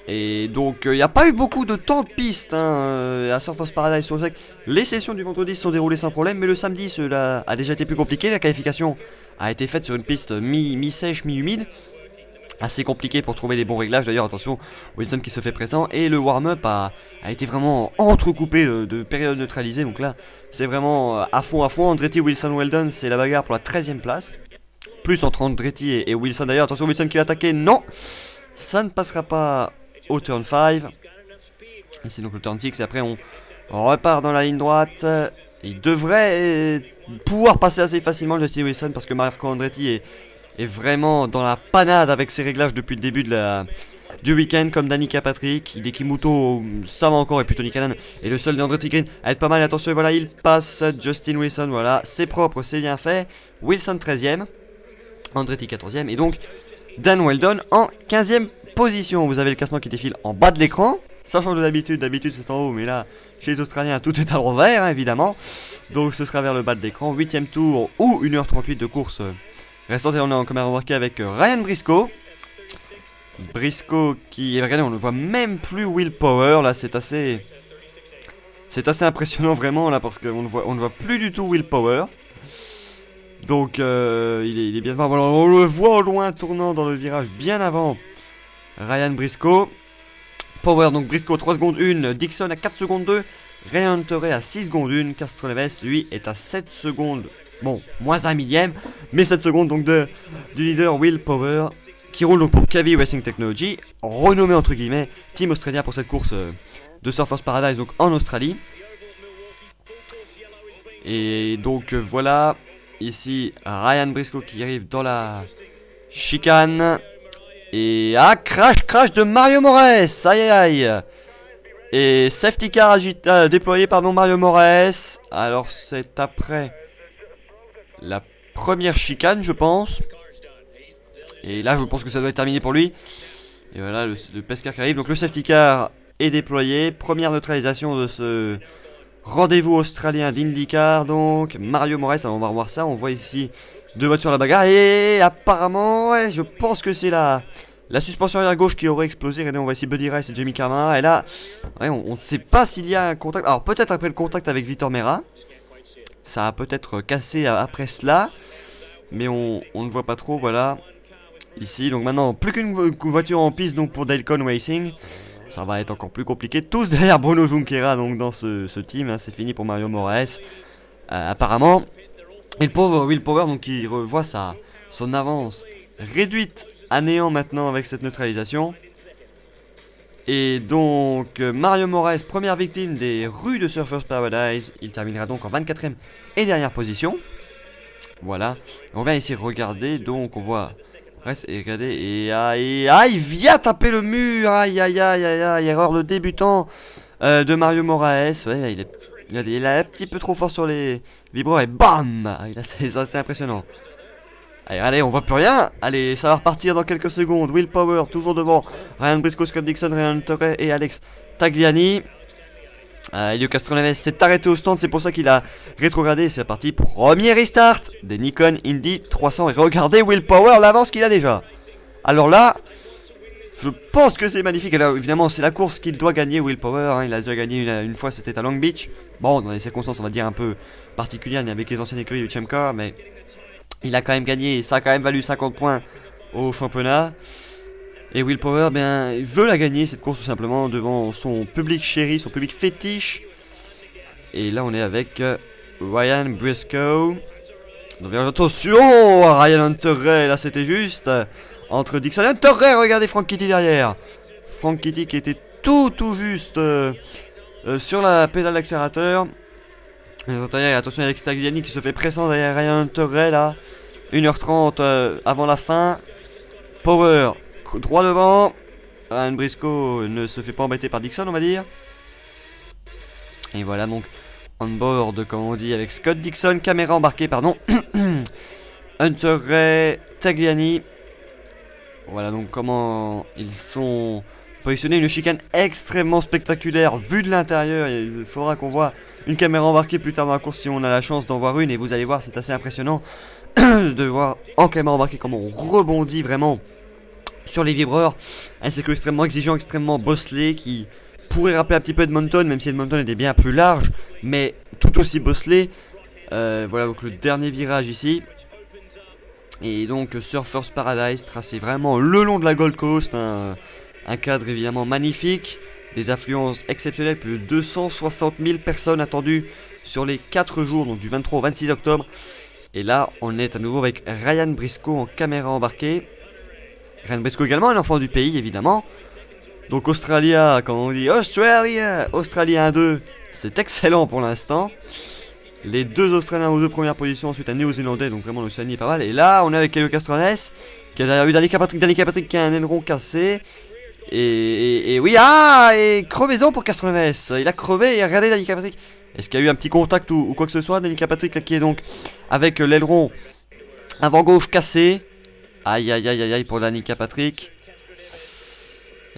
Et donc, il n'y a pas eu beaucoup de temps de piste à Surfers Paradise sur le sec. Les sessions du vendredi se sont déroulées sans problème, mais le samedi, cela a déjà été plus compliqué. La qualification a été faite sur une piste mi-sèche, mi-humide. Assez compliqué pour trouver les bons réglages. D'ailleurs, attention, Wilson qui se fait présent. Et le warm-up a été vraiment entrecoupé de périodes neutralisées. Donc là, c'est vraiment à fond. Andretti, Wilson, Weldon, c'est la bagarre pour la 13e place. Plus entre Andretti et Wilson. D'ailleurs, attention, Wilson qui va attaquer. Non, ça ne passera pas au turn 5. Ici donc le turn 6 et après on repart dans la ligne droite. Il devrait pouvoir passer assez facilement Justin Wilson parce que Marco Andretti est vraiment dans la panade avec ses réglages depuis le début du week-end, comme Danica Patrick. Hideki Muto, ça va encore, et puis Tony Kanaan est le seul d'Andretti Green à être pas mal. Attention, voilà, il passe Justin Wilson, voilà, c'est propre, c'est bien fait. Wilson 13ème, Andretti 14ème, et donc Dan Weldon en 15ème position. Vous avez le classement qui défile en bas de l'écran. Ça change de d'habitude c'est en haut, mais là, chez les Australiens, tout est à l'envers, hein, évidemment. Donc ce sera vers le bas de l'écran, 8ème tour ou 1h38 de course restante. Et on est en caméra embarquée avec Ryan Briscoe. Briscoe qui, regardez, on ne voit même plus Will Power, là, c'est assez impressionnant vraiment, là, parce qu'on ne voit plus du tout Will Power. Donc il est bien devant. Alors, on le voit au loin tournant dans le virage bien avant Ryan Briscoe. Power, donc Briscoe 3 secondes 1, Dixon à 4 secondes 2, Ryan Hunter à 6 secondes 1, Castroneves lui est à 7 secondes, bon, moins 1 millième, mais 7 secondes donc du leader Will Power, qui roule donc pour Cavi Racing Technology, renommé entre guillemets Team Australia pour cette course de Surfers Paradise, donc en Australie. Et donc voilà, ici Ryan Briscoe qui arrive dans la chicane. Et crash de Mario Moraes, aïe. Et safety car déployé par Mario Moraes. Alors c'est après la première chicane, je pense. Et là je pense que ça doit être terminé pour lui. Et voilà le pescar qui arrive. Donc le safety car est déployé. Première neutralisation de ce rendez-vous australien d'IndyCar. Donc Mario Moraes, alors on va revoir ça. On voit ici deux voitures à la bagarre. Et apparemment, ouais, je pense que c'est la suspension arrière gauche qui aurait explosé. Regardez, on voit ici Buddy Rice et Jamie Karma. Et là, ouais, on ne sait pas s'il y a un contact. Alors peut-être après le contact avec Vitor Meira, ça a peut-être cassé après cela. Mais on ne voit pas trop, voilà. Ici, donc maintenant, plus qu'une voiture en piste donc pour Dale-Con Racing. Ça va être encore plus compliqué. Tous derrière Bruno Junqueira donc dans ce team. Hein, c'est fini pour Mario Moraes. Apparemment. Et le pauvre Will Power donc qui revoit son avance réduite à néant maintenant avec cette neutralisation. Et donc Mario Moraes, première victime des rues de Surfers Paradise. Il terminera donc en 24ème et dernière position. Voilà. On vient ici regarder. Donc on voit. Et regardez. Et il vient taper le mur. Aïe. Erreur de débutant de Mario Moraes. Ouais, il est un petit peu trop fort sur les vibros et bam. C'est assez impressionnant. Allez, on voit plus rien. Allez, ça va repartir dans quelques secondes. Will Power toujours devant Ryan Briscoe, Scott Dixon, Ryan Hunter et Alex Tagliani. Elio Castroneves s'est arrêté au stand, c'est pour ça qu'il a rétrogradé. C'est parti, premier restart des Nikon Indy 300. Et regardez Will Power, l'avance qu'il a déjà. Alors là, je pense que c'est magnifique. Alors évidemment, c'est la course qu'il doit gagner, Will Power. Hein. Il a déjà gagné une fois, c'était à Long Beach. Bon, dans des circonstances, on va dire un peu particulières, avec les anciennes écuries du Champ-Car, mais il a quand même gagné et ça a quand même valu 50 points au championnat. Et Will Power, bien, il veut la gagner cette course tout simplement devant son public chéri, son public fétiche. Et là, on est avec Ryan Briscoe. Donc, attention, Ryan Hunter, là c'était juste entre Dixon et Hunter. Regardez Frank Kitty derrière. Frank Kitty qui était tout juste sur la pédale d'accélérateur. Attention, Alex Tagliani qui se fait pressant derrière Ryan Hunter là. 1h30 avant la fin. Power droit devant. Ryan Briscoe ne se fait pas embêter par Dixon, on va dire. Et voilà donc on board, comme on dit, avec Scott Dixon, caméra embarquée, pardon. Hunter Ray, Tagliani. Voilà donc comment ils sont positionnés. Une chicane extrêmement spectaculaire vue de l'intérieur. Il faudra qu'on voit une caméra embarquée plus tard dans la course si on a la chance d'en voir une. Et vous allez voir, c'est assez impressionnant de voir en caméra embarquée comment on rebondit vraiment sur les vibreurs. Un circuit extrêmement exigeant, extrêmement bosselé, qui pourrait rappeler un petit peu Edmonton, même si Edmonton était bien plus large, mais tout aussi bosselé. Voilà donc le dernier virage ici. Et donc Surfers Paradise tracé vraiment le long de la Gold Coast, un cadre évidemment magnifique, des affluences exceptionnelles, plus de 260 000 personnes attendues sur les 4 jours, donc du 23 au 26 octobre. Et là on est à nouveau avec Ryan Briscoe en caméra embarquée. Ryan Briscoe également un enfant du pays évidemment. Donc Australia, comme on dit, Australia 1-2, c'est excellent pour l'instant. Les deux Australiens aux deux premières positions, ensuite un Néo-Zélandais, donc vraiment l'Océanie est pas mal. Et là, on est avec Helio Castroneves, qui a derrière lui Danica Patrick qui a un aileron cassé. Et oui, et crevaison pour Castroneves. Il a crevé et regardez Danica Patrick. Est-ce qu'il y a eu un petit contact ou quoi que ce soit? Danica Patrick là, qui est donc avec l'aileron avant gauche cassé. Aïe pour Danica Patrick.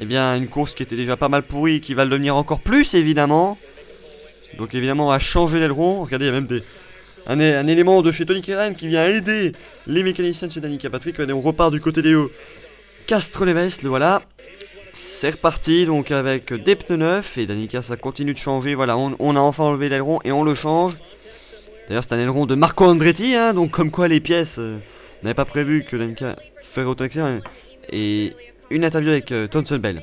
Eh bien, une course qui était déjà pas mal pourrie, qui va le devenir encore plus évidemment. Donc évidemment on va changer d'aileron. Regardez, il y a même un élément de chez Tony Kanaan qui vient aider les mécaniciens de chez Danica Patrick. Regardez, on repart du côté des Castroneves, le voilà. C'est reparti donc avec des pneus neufs. Et Danica ça continue de changer. Voilà, on a enfin enlevé l'aileron et on le change. D'ailleurs c'est un aileron de Marco Andretti, hein, donc comme quoi les pièces, on n'avait pas prévu que Danica ferait autant excellent. Et une interview avec Thomson Bell.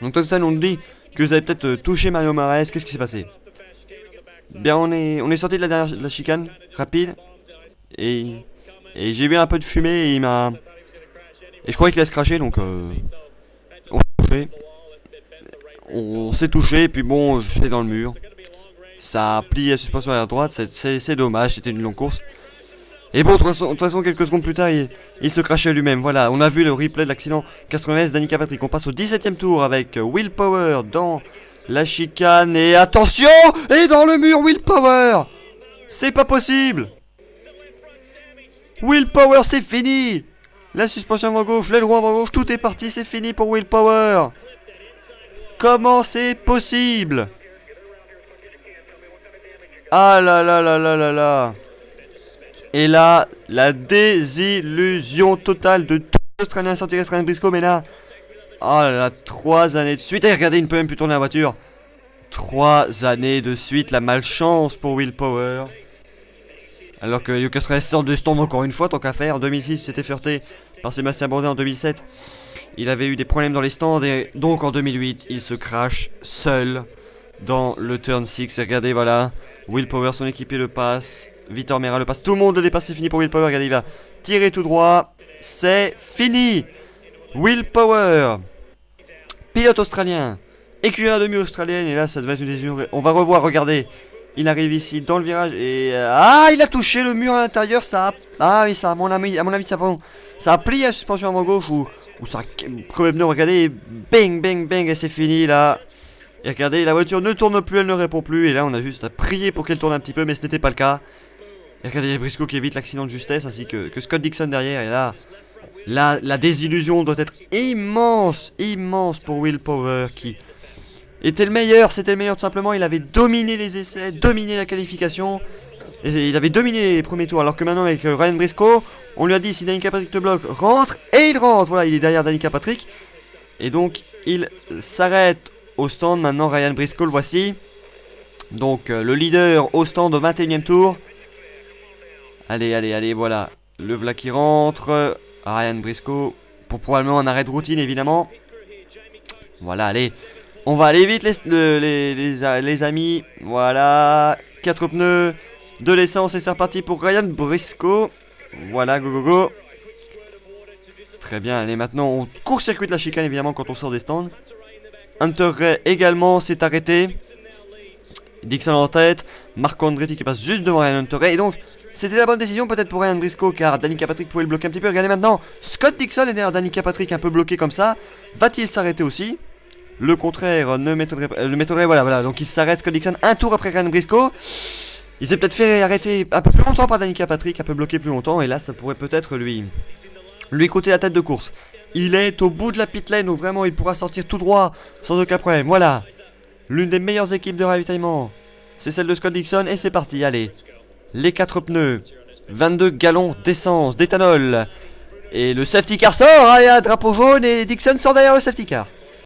Donc Thomson, on nous dit que vous avez peut-être touché Mario Moraes. Qu'est-ce qui s'est passé? Bien, on est sorti de la chicane rapide et j'ai vu un peu de fumée et il m'a et je croyais qu'il allait se cracher, donc on s'est touché et puis bon, je suis dans le mur. Ça a plié la suspension à la droite, c'est dommage, c'était une longue course. Et bon, de toute façon, quelques secondes plus tard, il se crachait lui-même. Voilà, on a vu le replay de l'accident Castroneves, Danica Patrick. On passe au 17ème tour avec Will Power dans la chicane. Et attention! Et dans le mur, Will Power! C'est pas possible! Will Power, c'est fini! La suspension avant gauche, l'aileron avant gauche, tout est parti, c'est fini pour Will Power! Comment c'est possible? Ah là là là là là là! Et là, la désillusion totale de tous les Australiens sortis Ryan Briscoe, mais là, oh là là, 3 années de suite. Et regardez, il ne peut même plus tourner la voiture. 3 années de suite, la malchance pour Will Power. Alors que Lucas Reyes sort de stand encore une fois, tant qu'à faire. En 2006, il s'était heurté par Sébastien Bourdais. En 2007, il avait eu des problèmes dans les stands. Et donc en 2008, il se crache seul dans le turn 6. Et regardez, voilà, Will Power, son équipier le passe. Vitor Meira le passe, tout le monde le dépasse, c'est fini pour Will Power. Regardez, il va tirer tout droit. C'est fini. Will Power, pilote australien, écurie à demi australienne. Et là, ça devait être une décision. On va revoir, regardez. Il arrive ici dans le virage et... il a touché le mur à l'intérieur. Ça a... Ah oui, ça, à mon avis, ça a plié la suspension avant gauche ou ça a crevé le pneu. Regardez, bang, bang, bang, et c'est fini là. Et regardez, la voiture ne tourne plus, elle ne répond plus. Et là, on a juste à prier pour qu'elle tourne un petit peu, mais ce n'était pas le cas. Et regardez, Briscoe qui évite l'accident de justesse, ainsi que Scott Dixon derrière. Et là, la désillusion doit être immense, immense pour Will Power, qui était le meilleur. C'était le meilleur tout simplement. Il avait dominé les essais, dominé la qualification. Et il avait dominé les premiers tours. Alors que maintenant, avec Ryan Briscoe, on lui a dit, si Danica Patrick te bloque, rentre. Et il rentre. Voilà, il est derrière Danica Patrick. Et donc, il s'arrête au stand. Maintenant, Ryan Briscoe, le voici. Donc, le leader au stand au 21ème tour. Allez, voilà. Le v'là qui rentre. Ryan Briscoe. Pour probablement un arrêt de routine, évidemment. Voilà, allez. On va aller vite, les amis. Voilà. 4 pneus. De l'essence et c'est reparti pour Ryan Briscoe. Voilà, go. Très bien, allez, maintenant on court-circuite la chicane, évidemment, quand on sort des stands. Hunter Ray également s'est arrêté. Dixon en tête. Marco Andretti qui passe juste devant Ryan Hunter Ray. Et donc, c'était la bonne décision peut-être pour Ryan Briscoe, car Danica Patrick pouvait le bloquer un petit peu. Regardez maintenant, Scott Dixon est derrière Danica Patrick, un peu bloqué comme ça. Va-t-il s'arrêter aussi? Le contraire ne m'étonnerait, voilà. Donc il s'arrête, Scott Dixon, un tour après Ryan Briscoe. Il s'est peut-être fait arrêter un peu plus longtemps par Danica Patrick, un peu bloqué plus longtemps. Et là, ça pourrait peut-être lui coûter la tête de course. Il est au bout de la pit lane où vraiment il pourra sortir tout droit sans aucun problème. Voilà, l'une des meilleures équipes de ravitaillement, c'est celle de Scott Dixon. Et c'est parti, allez. Les 4 pneus, 22 gallons d'essence, d'éthanol. Et le safety car sort, hein, il y a un drapeau jaune et Dixon sort derrière le safety car.